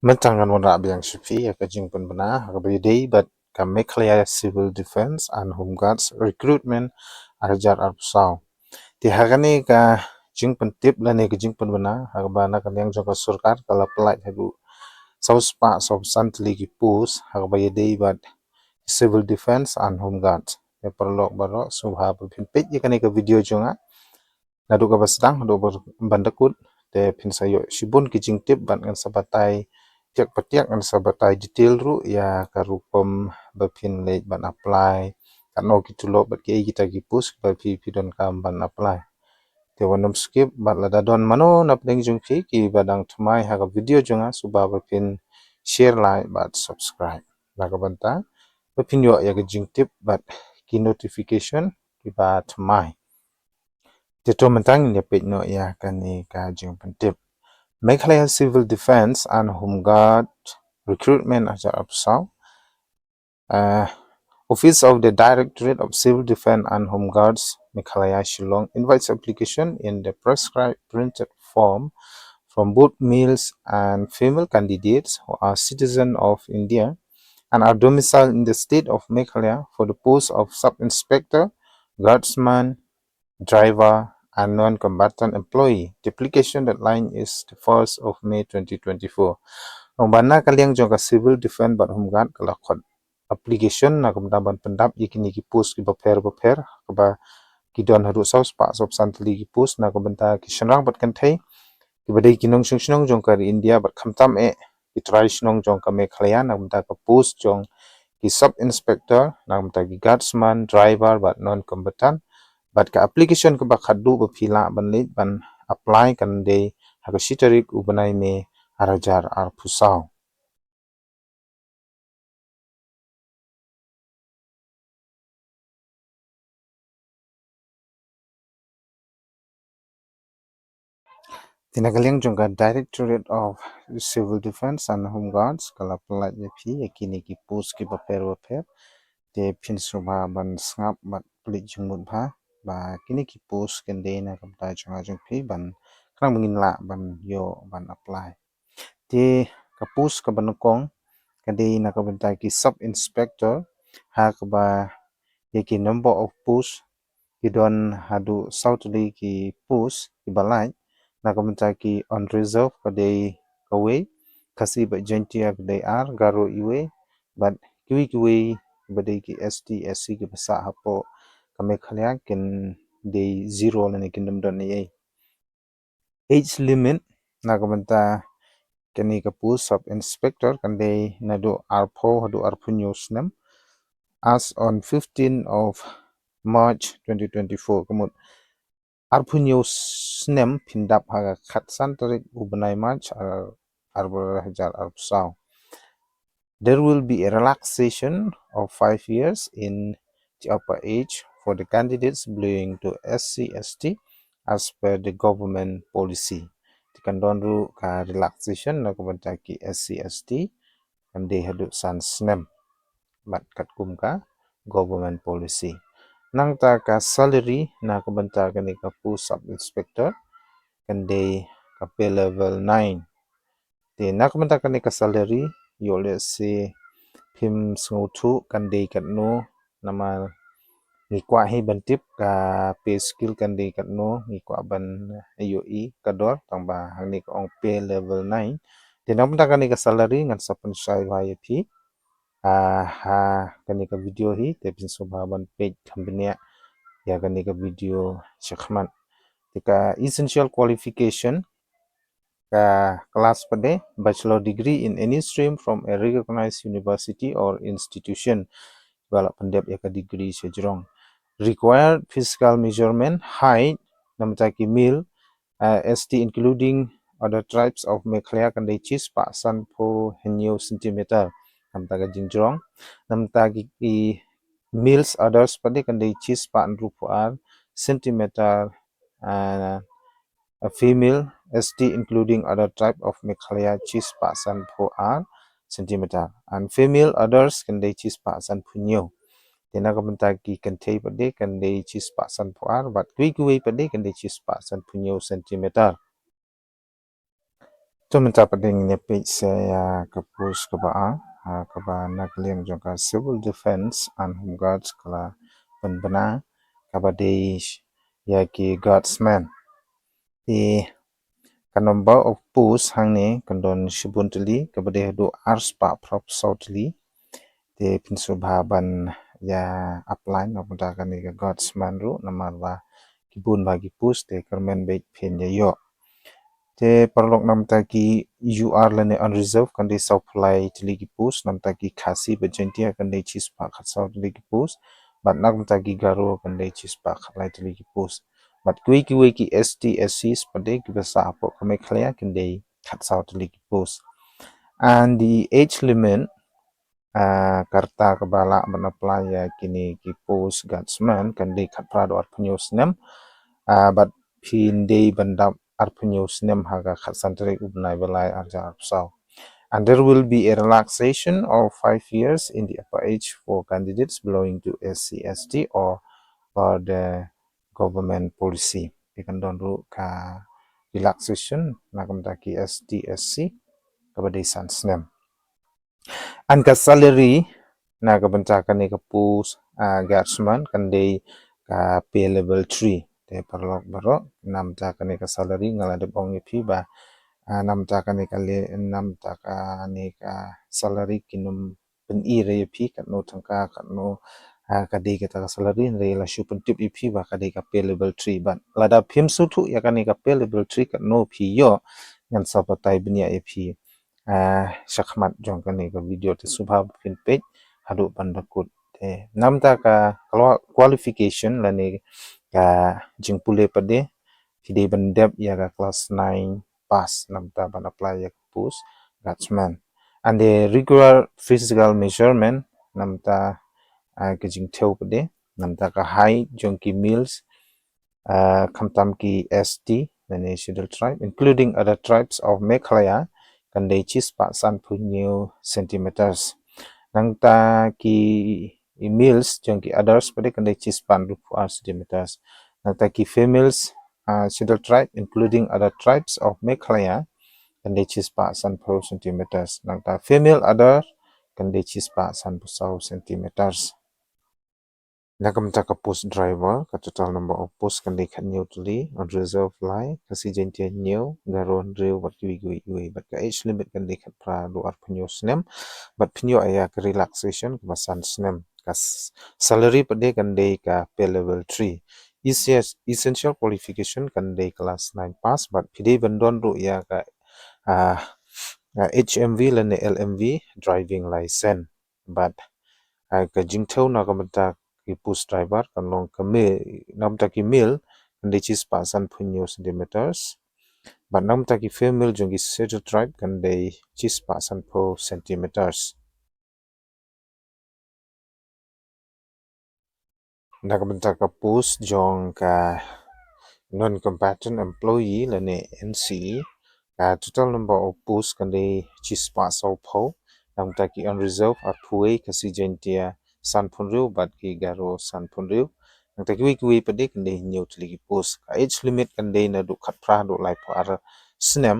Mentangan wanda biang shipi ya kajing pun benar day but ka Meghalaya Civil Defense and Home Guards recruitment arjar arpsau. Ti hagani ka jing pun tip lani ka jing pun benar hagbana kan yang jangka surkar kala pelaj hagu saus pa saus santli ki pus day but Civil Defense and Home Guards. Ya perlok barok subha pin page ya kani ka video jonga nadu ka basdang do bandakut te pin sayo shibun ki jing tip ban kan sabatai tiak petiak kan sabatai detail ru ya karupom bapin late ban apply kan no gitu lo bat ki kita ki push ba pi don kam ban apply te wanam skip bat la dadon mano na peng jung ki badang thmai ha ka video jonga suba bapin share like bat subscribe la ka banta bapin yo ya ka jing tip bat ki notification ki ba thmai te to mentang ya page no ya kan ni ka jing pentip Meghalaya Civil Defense and Home Guard Recruitment ajar apsau. Office of the Directorate of Civil Defense and Home Guards, Meghalaya Shillong, invites application in the prescribed printed form from both males and female candidates who are citizens of India and are domiciled in the state of Meghalaya for the post of sub-inspector, guardsman, driver, and non-combatant employee. The application deadline is the 1st of May 2024. Bana kaliang jong ka civil defense bat home guard kala khot application na kum daban pendap ikini ki post ki baper ba ki don haru saus pa sop santli ki post na kum benta ki shanrang bat kan thai ki badai ki nong shnong jong ka India bat khamtam ki trai shnong jong ka Meghalaya na benta ka post jong ki sub inspector na benta ki guardsman driver bat non combatant bat ka application ka ba khadu ba phila ban le ban apply kan de ha ka shitarik ubanai me arajar ar pusau tinagaling jong ka Directorate of Civil Defense and Home Guards kala pelat ya phi yakini ki post ki baper te phin subha ban snap bat plit jungmut bha ba kini ki post kan de na kam ta jong phi ban krang mingin la ban yo ban apply te ka post ka ban kong kan de na ka ban ta ki sub inspector ha ka ba yaki number of post ki don hadu sautli ki post ki balai na ka ban ta ki on reserve ka de kawe khasi ba jointia ka de ar garo iwe but kiwi badai ki ST SC ki basa hapo kami khalya kin de zero na kin dam don ye age limit na ka ban ta kani ka post sub inspector kan de na do arpho hadu arphu news nam as on 15 of March 2024 kumut arphu news nem phindap ha khat san tarik ubanai March arbor hajar arpsau. There will be a relaxation of 5 years in the upper age for the candidates belonging to SC/ST as per the government policy. Tikandonru ka relaxation na kubantaki SC/ST and they had san snem mat katkum ka government policy. Nang ta ka salary na kubanta kani ka pu sub inspector kan they ka pay level 9. Te na kubanta kani ka salary yo let's say phim sngotu kan de kat no nama ni kwa hi bantip ka pay skill kan de kat no ni kwa ban AOE kador tangba hangni ka ong pay level 9 te na kubanta kani ka salary ngan sapan sai vai phi ha kani ka video hi te pin subha ban page thambania ya kani ka video chakhman tika essential qualification ka class pade bachelor degree in any stream from a recognized university or institution wala pandep ya ka degree shajrong required physical measurement height namta ki mil ST including other tribes of Meghalaya kan de chis pa san pho henyo centimeter namta ka jingjrong namta ki males others pade kan de chis pa an rupo ar centimeter a female ST including other tribe of Meghalaya chis pa san pho ar centimeter and female others kan de chis pa san punyo tena ka banta ki kan thei pade kan de chis pa san pho ar but kui pade kan de chis pa san punyo centimeter tu minta peding ni page saya kapus kebaa keba nak liam jongka civil defense and home guards kala penbena kaba de ya ki guardsman di kanomba of pus hangne kandon shibuntli kaba de do arspa prop sautli de pinsubhaban ya apply na punta kani ka guardsman ru namarwa kibun bagi pus de kermen beit pin ya yo te perlok nam taki you are lane unreserved kan de supply tiligi pus nam taki khasi bejentia kan de chispa khasaw tiligi pus but nak taki garo kan de chispa khalai tiligi pus but wiki st scs pade kibasa apo meghalaya kan de khasaw tiligi pus and the age limit karta kebala menapply ya kini ki pus guardsman kan de khatra do arpnyus nem but pinde bandap arpnyus nem haga khasantre ubnai belai arja arpsaw and there will be a relaxation of 5 years in the upper age for candidates belonging to SC/ST or for the government policy ikan donru ka relaxation nakamtaki ST/SC kabadai sans nem and ka salary na kabantakan ni kapus guardsman kan de ka pay level 3 te perlok baro nam ta kani ka salary ngala de bong ipi ba nam ta kani ka le nam ta kani ka salary kinum pen i re ipi kat no tangka kat no ka de ka salary re la shu pen tip ipi ba ka de ka pay level 3 ba lada phim su thu ya kani ka pay level 3 kat no pi yo ngan sa patai bnia ipi shakmat jong kani ka video te subha pin page hadu pandakut te nam ta ka qualification la ni ka jingpule pade hidi bandep ya ka class 9 pass namta ban apply ya pus guardsman and the regular physical measurement namta ka jingtheu pade namta ka height jongki meals khamtam ki st the scheduled tribe including other tribes of Meghalaya kan de chispa san punyu centimeters nangta ki meals jongki others pade kan de chispan rupu centimeters nangta ki females scheduled tribe including other tribes of Meghalaya kan de chispa san pu centimeters nangta female other kan de chispa san pu centimeters nakamta ka post driver ka total number of post kan de khat new tuli on reserve line kasi jentia new garon rew wat gui but ka age limit kan de khat pra do ar phnyo snem but phnyo aya ka relaxation ka san snem ka salary pade kan de ka pay level 3 essential qualification kan de class 9 pass but pide bandon ru ya ka HMV lane LMV driving license but ka jingthau na ka mata ki post driver kan long ka me nam ta ki mil kan de chis pa san phunyo centimeters but nam ta ki female jongi scheduled tribe kan de chis pa san pho centimeters na ka mata ka post jong ka non combatant employee lane NCE total number of posts kan de chis pa so pho nam ta ki unreserved or phuei kasi jentia san phunriu bat ki garo san phunriu nang ta ki pade kan de new tli ki post age limit kan de na du khat pra do lai phar snem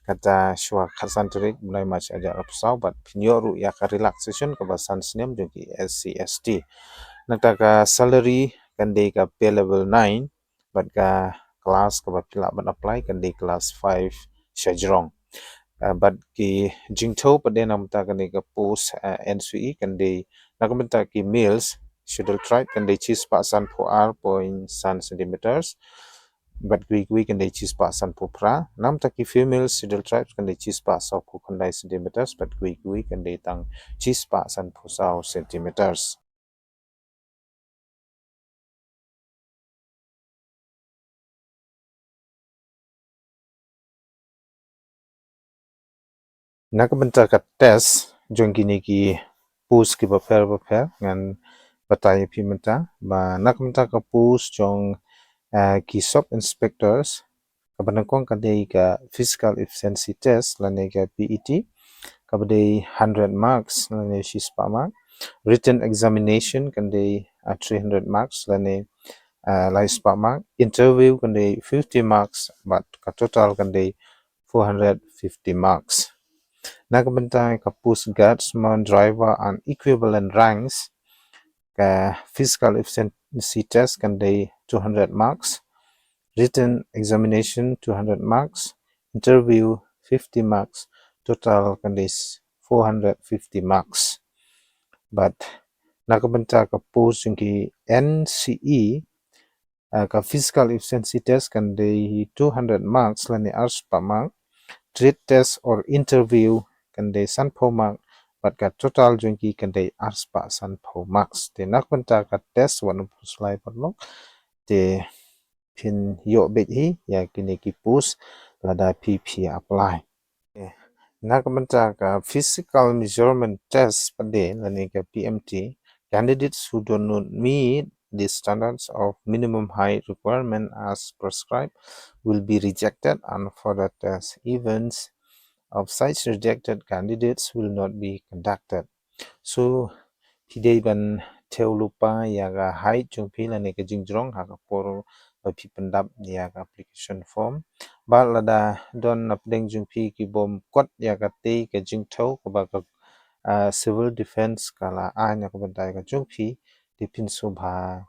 kata shwa khasan trik mulai mach aja apsau bat phnyo ru ya ka relaxation ka ba san snem jo ki SC/ST nang ta ka salary kan de ka pay level 9 bat ka class ka ba pila ban apply kan de class 5 shajrong but ki jingtho pade namta kan ka post NCE kan de nakamta ki males scheduled tribe kan de chis pa san pho r point san centimeters but we kan de chis pa san pho pra namta ki females scheduled tribes kan de chis pa so pho khandai centimeters but we kan de tang chis pa san pho sao centimeters nakamta ka test jongkini ki post ki ba fer ngan batai pimenta ba nakamta ka post jong ki sub inspectors kabanakong kadai ka physical efficiency test lane ka PET kabadai 100 marks lane shispa mark written examination kandai 300 marks lane lai spa mark interview kandai 50 marks but ka total kandai 450 marks. Nakabentai ka post guardsman, driver, and equivalent ranks. Ka physical efficiency test kan day 200 marks. Written examination 200 marks. Interview 50 marks. Total kan day 450 marks. But nakabenta ka post yung ki NCE ka physical efficiency test kan day 200 marks lani ars pa mark. Trade test or interview kan day 100 mark. But ka total yung ki kan day ars pa 100 marks. Te nakabenta ka test wanu puslay patlok. Te pin yo beit hi ya kini ki post lada PP apply. Nakabenta ka physical measurement test pade lani ka PMT. Candidates who do not meet the standards of minimum height requirement as prescribed will be rejected, and further test events of such rejected candidates will not be conducted. So, pide ban theo lupa yaga height jung pila ne ka jingjrong ha ka por pi pendap yaga application form ba lada don napdeng jung pi ki bom kot yaga te ka jingtho ka ba ka civil defense kala anya ka bantai ka jung pi di pin subha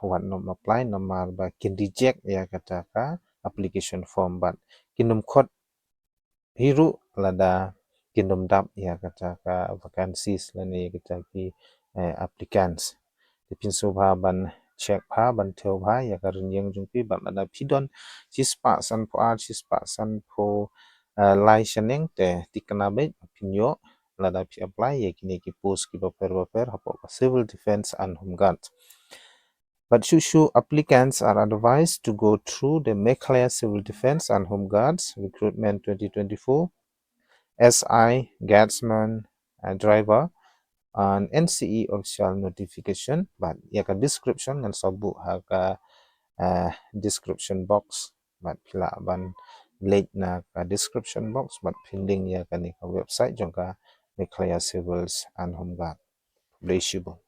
wat nom apply nomar ba kin reject yaga ta ka application form but kinum kot hiru lada kindom dap ya kata ka vacancies lani kita ki applicants dipin subha ban check pha ban theo pha ya ka ring jung pi ban lada pidon chispa san po ar chispa san po lai shaneng te tikna be pinyo lada pi apply ya kini ki post ki baper hapo civil defense and home guards. But Shushu applicants are advised to go through the Meghalaya Civil Defense and Home Guards Recruitment 2024 SI, Guardsman, Driver, and NCE official notification, but yaka description and sabu haka description box, but pila ban late na ka description box, but pending yaka ni ka website jongka Meghalaya Civils and Home Guard. Reachable.